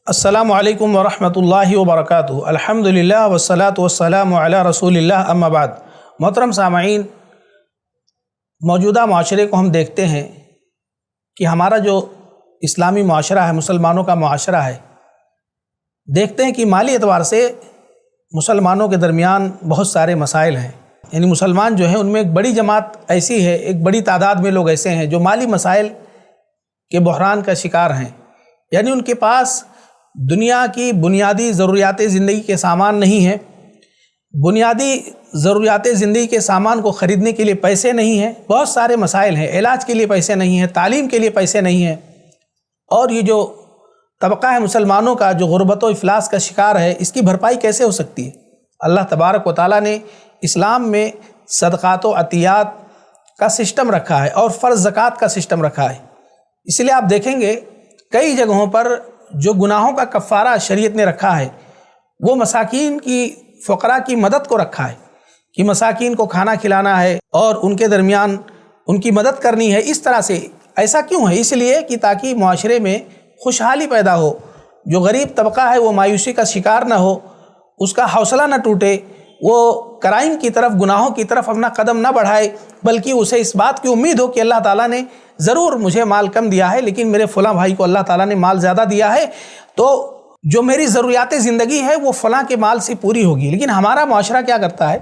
السلام علیکم ورحمۃ اللہ وبرکاتہ۔ الحمدللہ والصلاۃ والسلام علی رسول اللہ، اما بعد۔ محترم سامعین، موجودہ معاشرے کو ہم دیکھتے ہیں کہ ہمارا جو اسلامی معاشرہ ہے، مسلمانوں کا معاشرہ ہے، دیکھتے ہیں کہ مالی اعتبار سے مسلمانوں کے درمیان بہت سارے مسائل ہیں۔ یعنی مسلمان جو ہیں ان میں ایک بڑی جماعت ایسی ہے، ایک بڑی تعداد میں لوگ ایسے ہیں جو مالی مسائل کے بحران کا شکار ہیں۔ یعنی ان کے پاس دنیا کی بنیادی ضروریات زندگی کے سامان نہیں ہیں، بنیادی ضروریات زندگی کے سامان کو خریدنے کے لیے پیسے نہیں ہیں، بہت سارے مسائل ہیں، علاج کے لیے پیسے نہیں ہیں، تعلیم کے لیے پیسے نہیں ہیں۔ اور یہ جو طبقہ ہے مسلمانوں کا جو غربت و افلاس کا شکار ہے، اس کی بھرپائی کیسے ہو سکتی ہے؟ اللہ تبارک و تعالیٰ نے اسلام میں صدقات و عطیات کا سسٹم رکھا ہے اور فرض زکوٰۃ کا سسٹم رکھا ہے۔ اس لیے آپ دیکھیں گے کئی جگہوں پر جو گناہوں کا کفارہ شریعت نے رکھا ہے وہ مساکین کی، فقراء کی مدد کو رکھا ہے کہ مساکین کو کھانا کھلانا ہے اور ان کے درمیان ان کی مدد کرنی ہے۔ اس طرح سے ایسا کیوں ہے؟ اس لیے کہ تاکہ معاشرے میں خوشحالی پیدا ہو، جو غریب طبقہ ہے وہ مایوسی کا شکار نہ ہو، اس کا حوصلہ نہ ٹوٹے، وہ کرائم کی طرف، گناہوں کی طرف اپنا قدم نہ بڑھائے، بلکہ اسے اس بات کی امید ہو کہ اللہ تعالیٰ نے ضرور مجھے مال کم دیا ہے لیکن میرے فلاں بھائی کو اللہ تعالیٰ نے مال زیادہ دیا ہے، تو جو میری ضروریات زندگی ہے وہ فلاں کے مال سے پوری ہوگی۔ لیکن ہمارا معاشرہ کیا کرتا ہے؟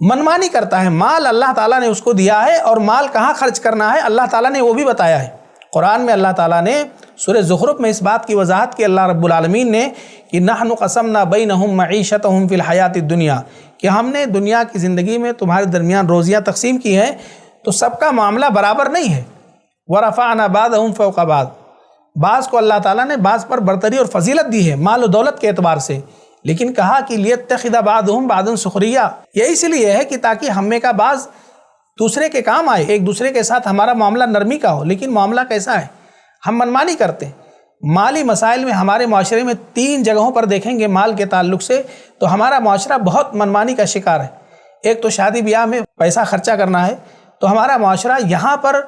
منمانی کرتا ہے۔ مال اللہ تعالیٰ نے اس کو دیا ہے اور مال کہاں خرچ کرنا ہے اللہ تعالیٰ نے وہ بھی بتایا ہے۔ قرآن میں اللہ تعالیٰ نے سورہ زخرف میں اس بات کی وضاحت کی اللہ رب العالمین نے کہ نحن قسمنا بینہم معیشتہم فی الحیات الدنیا، کہ ہم نے دنیا کی زندگی میں تمہارے درمیان روزیاں تقسیم کی ہیں، تو سب کا معاملہ برابر نہیں ہے۔ ورفعنا بعضہم فوق بعض، بعض کو اللہ تعالیٰ نے بعض پر برتری اور فضیلت دی ہے مال و دولت کے اعتبار سے، لیکن کہا کہ لیتخذ بعضہم بعضا سخریا، یہ اس لیے ہے کہ تاکہ ہم میں کا بعض دوسرے کے کام آئے، ایک دوسرے کے ساتھ ہمارا معاملہ نرمی کا ہو۔ لیکن معاملہ کیسا ہے؟ ہم منمانی کرتے ہیں۔ مالی مسائل میں ہمارے معاشرے میں 3 جگہوں پر دیکھیں گے مال کے تعلق سے تو ہمارا معاشرہ بہت منمانی کا شکار ہے۔ ایک تو شادی بیاہ میں پیسہ خرچہ کرنا ہے، تو ہمارا معاشرہ یہاں پر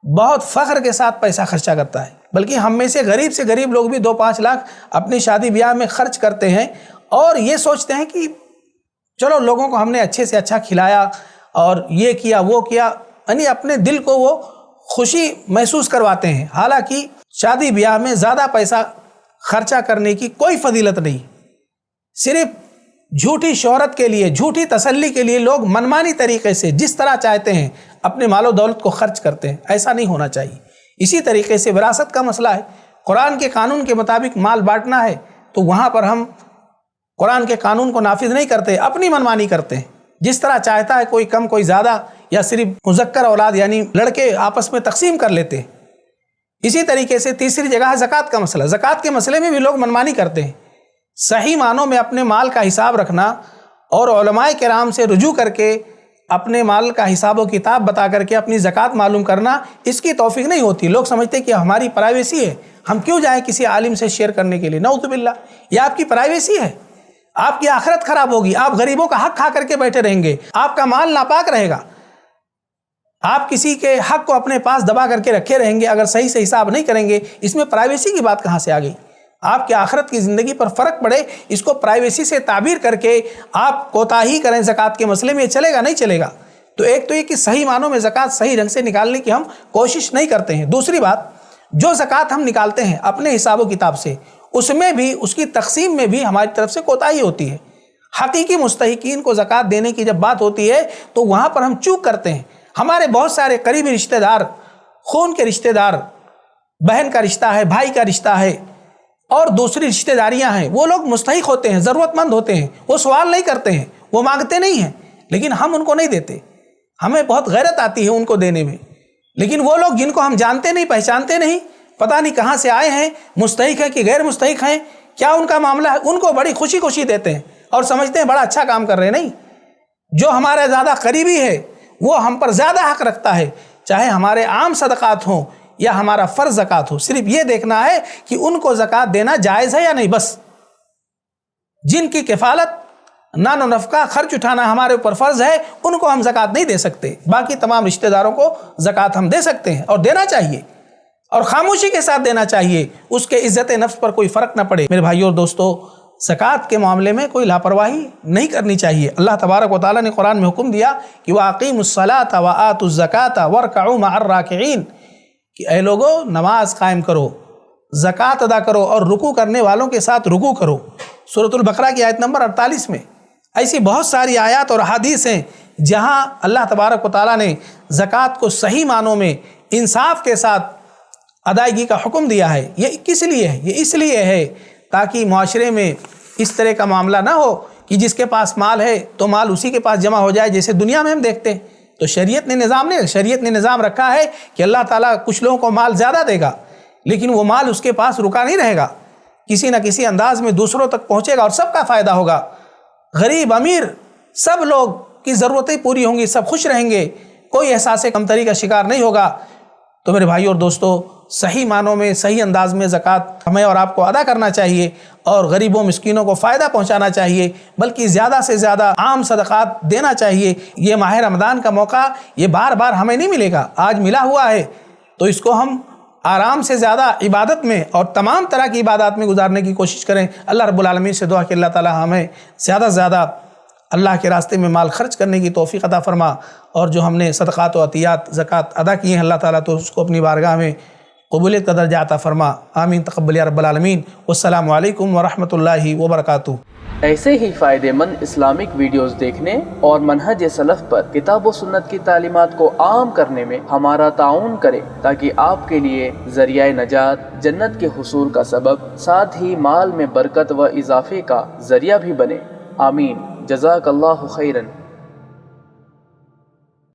بہت فخر کے ساتھ پیسہ خرچہ کرتا ہے، بلکہ ہم میں سے غریب لوگ بھی 2-5 لاکھ اپنی شادی بیاہ میں خرچ کرتے ہیں اور یہ سوچتے ہیں کہ چلو لوگوں کو ہم نے اچھے سے اچھا کھلایا اور یہ کیا وہ کیا، یعنی اپنے دل کو وہ خوشی محسوس کرواتے ہیں۔ حالانکہ شادی بیاہ میں زیادہ پیسہ خرچہ کرنے کی کوئی فضیلت نہیں، صرف جھوٹی شہرت کے لیے، جھوٹی تسلی کے لیے لوگ منمانی طریقے سے جس طرح چاہتے ہیں اپنے مال و دولت کو خرچ کرتے ہیں۔ ایسا نہیں ہونا چاہیے۔ اسی طریقے سے وراثت کا مسئلہ ہے، قرآن کے قانون کے مطابق مال بانٹنا ہے تو وہاں پر ہم قرآن کے قانون کو نافذ نہیں کرتے، اپنی منمانی کرتے ہیں، جس طرح چاہتا ہے کوئی کم کوئی زیادہ، یا صرف مذکر اولاد یعنی لڑکے آپس میں تقسیم کر لیتے ہیں۔ اسی طریقے سے تیسری جگہ ہے زکوٰۃ کا مسئلہ۔ زکوٰۃ کے مسئلے میں بھی لوگ منمانی کرتے ہیں۔ صحیح معنوں میں اپنے مال کا حساب رکھنا اور علماء کرام سے رجوع کر کے اپنے مال کا حساب و کتاب بتا کر کے اپنی زکوٰۃ معلوم کرنا، اس کی توفیق نہیں ہوتی۔ لوگ سمجھتے کہ ہماری پرائیویسی ہے، ہم کیوں جائیں کسی عالم سے شیئر کرنے کے لیے؟ نعوذ باللہ، یہ آپ کی پرائیویسی ہے، آپ کی آخرت خراب ہوگی، آپ غریبوں کا حق کھا کر کے بیٹھے رہیں گے، آپ کا مال ناپاک رہے گا، آپ کسی کے حق کو اپنے پاس دبا کر کے رکھے رہیں گے اگر صحیح سے حساب نہیں کریں گے۔ اس میں پرائیویسی کی بات کہاں سے آ گئی؟ آپ کے آخرت کی زندگی پر فرق پڑے، اس کو پرائیویسی سے تعبیر کر کے آپ کوتاہی کریں زکوٰۃ کے مسئلے میں، یہ چلے گا نہیں چلے گا۔ تو ایک تو یہ کہ صحیح معنوں میں زکوٰۃ صحیح ڈھنگ سے نکالنے کی ہم کوشش نہیں کرتے ہیں۔ دوسری بات، جو زکوٰۃ ہم نکالتے ہیں اپنے حساب و کتاب سے، اس میں بھی، اس کی تقسیم میں بھی ہماری طرف سے کوتاہی ہوتی ہے۔ حقیقی مستحقین کو زکوٰۃ دینے کی جب بات ہوتی ہے تو وہاں پر ہم چوک کرتے ہیں۔ ہمارے بہت سارے قریبی رشتہ دار، خون کے رشتہ دار، بہن کا رشتہ ہے، بھائی کا رشتہ ہے اور دوسری رشتہ داریاں ہیں، وہ لوگ مستحق ہوتے ہیں، ضرورت مند ہوتے ہیں، وہ سوال نہیں کرتے ہیں، وہ مانگتے نہیں ہیں، لیکن ہم ان کو نہیں دیتے۔ ہمیں بہت غیرت آتی ہے ان کو دینے میں، لیکن وہ لوگ جن کو ہم جانتے نہیں، پہچانتے نہیں، پتہ نہیں کہاں سے آئے ہیں، مستحق ہیں کہ غیر مستحق ہیں، کیا ان کا معاملہ ہے، ان کو بڑی خوشی دیتے ہیں اور سمجھتے ہیں بڑا اچھا کام کر رہے ہیں۔ نہیں، جو ہمارا زیادہ قریبی ہے وہ ہم پر زیادہ حق رکھتا ہے، چاہے ہمارے عام صدقات ہوں یا ہمارا فرض زکوٰۃ ہو۔ صرف یہ دیکھنا ہے کہ ان کو زکوٰۃ دینا جائز ہے یا نہیں، بس۔ جن کی کفالت، نان و نفقہ خرچ اٹھانا ہمارے اوپر فرض ہے، ان کو ہم زکوٰۃ نہیں دے سکتے۔ باقی تمام رشتہ داروں کو زکوٰۃ ہم دے سکتے ہیں اور دینا چاہیے۔ اور خاموشی کے ساتھ دینا چاہیے، اس کے عزت نفس پر کوئی فرق نہ پڑے۔ میرے بھائیو اور دوستو، زکوٰۃ کے معاملے میں کوئی لاپرواہی نہیں کرنی چاہیے۔ اللہ تبارک و تعالیٰ نے قرآن میں حکم دیا کہ وَأَقِیمُوا الصَّلَاةَ وَآتُوا الزَّکَاةَ وَارْکَعُوا مَعَ الرَّاکِعِینَ، کہ اے لوگو نماز قائم کرو، زکوٰۃ ادا کرو اور رکوع کرنے والوں کے ساتھ رکوع کرو۔ سورۃ البقرہ کی آیت نمبر 48 میں ایسی بہت ساری آیات اور احادیث ہیں جہاں اللہ تبارک و تعالیٰ نے زکوٰۃ کو صحیح معنوں میں انصاف کے ساتھ ادائیگی کا حکم دیا ہے۔ یہ کس لیے ہے؟ یہ اس لیے ہے تاکہ معاشرے میں اس طرح کا معاملہ نہ ہو کہ جس کے پاس مال ہے تو مال اسی کے پاس جمع ہو جائے، جیسے دنیا میں ہم دیکھتے ہیں۔ تو شریعت نے نظام رکھا ہے کہ اللہ تعالیٰ کچھ لوگوں کو مال زیادہ دے گا، لیکن وہ مال اس کے پاس رکا نہیں رہے گا، کسی نہ کسی انداز میں دوسروں تک پہنچے گا اور سب کا فائدہ ہوگا۔ غریب امیر سب لوگ کی ضرورتیں پوری ہوں گی، سب خوش رہیں گے، کوئی احساس کمتری کا شکار نہیں ہوگا۔ تو میرے بھائیو اور دوستو، صحیح معنوں میں صحیح انداز میں زکوٰۃ ہمیں اور آپ کو ادا کرنا چاہیے اور غریبوں مسکینوں کو فائدہ پہنچانا چاہیے، بلکہ زیادہ سے زیادہ عام صدقات دینا چاہیے۔ یہ ماہ رمضان کا موقع یہ بار بار ہمیں نہیں ملے گا، آج ملا ہوا ہے تو اس کو ہم آرام سے زیادہ عبادت میں اور تمام طرح کی عبادات میں گزارنے کی کوشش کریں۔ اللہ رب العالمین سے دعا کہ اللہ تعالی ہمیں زیادہ سے زیادہ اللہ کے راستے میں مال خرچ کرنے کی توفیق عطا فرما، اور جو ہم نے صدقات و عطیات زکوٰۃ ادا کیے ہیں اللہ تعالیٰ تو اس کو اپنی بارگاہ میں قبولیت کا درجہ عطا فرما۔ آمین تقبل یا رب العالمین۔ والسلام علیکم ورحمۃ اللہ وبرکاتہ۔ ایسے ہی فائدہ مند اسلامک ویڈیوز دیکھنے اور منہج سلف پر کتاب و سنت کی تعلیمات کو عام کرنے میں ہمارا تعاون کریں، تاکہ آپ کے لیے ذریعہ نجات، جنت کے حصول کا سبب، ساتھ ہی مال میں برکت و اضافے کا ذریعہ بھی بنے۔ آمین۔ جزاک اللہ خیرن۔